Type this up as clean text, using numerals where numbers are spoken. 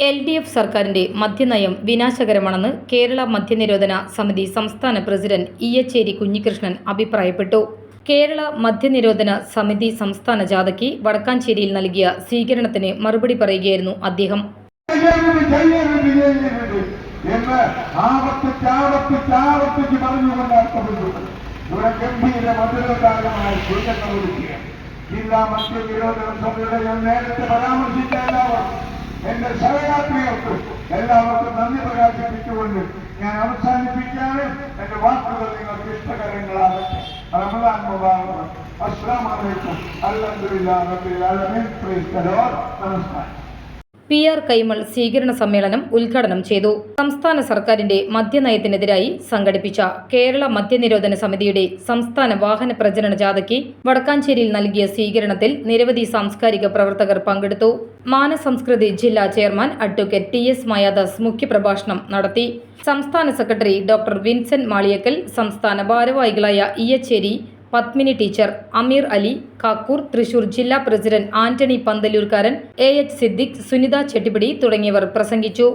LDF സർക്കാരിന്റെ മദ്യനയം വിനാശകരമാണെന്ന് കേരള മദ്യനിരോധന സമിതി സംസ്ഥാന പ്രസിഡന്റ് ഇയ്യച്ചേരി കുഞ്ഞികൃഷ്ണൻ അഭിപ്രായപ്പെട്ടു. കേരള മദ്യനിരോധന സമിതി സംസ്ഥാന ജാഥയ്ക്ക് വടക്കാഞ്ചേരിയിൽ നൽകിയ സ്വീകരണത്തിന് മറുപടി പറയുകയായിരുന്നു അദ്ദേഹം. ജില്ലാ മദ്യനിരോധന സമിതിയുടെ ഞാൻ നേരത്തെ പരാമർശിച്ച എന്റെ സഹയാത്രികർക്കും എല്ലാവർക്കും നന്ദി പ്രകാശിപ്പിച്ചുകൊണ്ട് ഞാൻ അവസാനിപ്പിക്കാനും എന്റെ വാക്കുകൾ നിങ്ങൾക്ക് ഇഷ്ടകരങ്ങളാകട്ടെ. റമദാൻ മുബാറക്. അസ്സലാമു അലൈക്കും. അൽഹംദുലില്ലാഹി റബ്ബിൽ ആലമീൻ. Praise the Lord. നമസ്കാരം. PR കൈമൾ സ്വീകരണ സമ്മേളനം ഉദ്ഘാടനം ചെയ്തു. സംസ്ഥാന സർക്കാരിന്റെ മദ്യനയത്തിനെതിരായി സംഘടിപ്പിച്ച കേരള മദ്യനിരോധന സമിതിയുടെ സംസ്ഥാന വാഹന പ്രചരണ ജാഥയ്ക്ക് വടക്കാഞ്ചേരിയിൽ നൽകിയ സ്വീകരണത്തിൽ നിരവധി സാംസ്കാരിക പ്രവർത്തകർ പങ്കെടുത്തു. മാനസംസ്കൃതി ജില്ലാ ചെയർമാൻ അഡ്വക്കേറ്റ് TS മായാദാസ് മുഖ്യപ്രഭാഷണം നടത്തി. സംസ്ഥാന സെക്രട്ടറി ഡോക്ടർ വിൻസെന്റ് മാളിയക്കൽ, സംസ്ഥാന ഭാരവാഹികളായ ഇയ്യച്ചേരി, പത്മിനി ടീച്ചർ, അമീർ അലി, കാക്കൂർ, തൃശൂർ ജില്ലാ പ്രസിഡന്റ് ആന്റണി പന്തലൂർക്കാരൻ, AH സിദ്ദിഖ്, സുനിത ചെട്ടിപ്പടി തുടങ്ങിയവർ പ്രസംഗിച്ചു.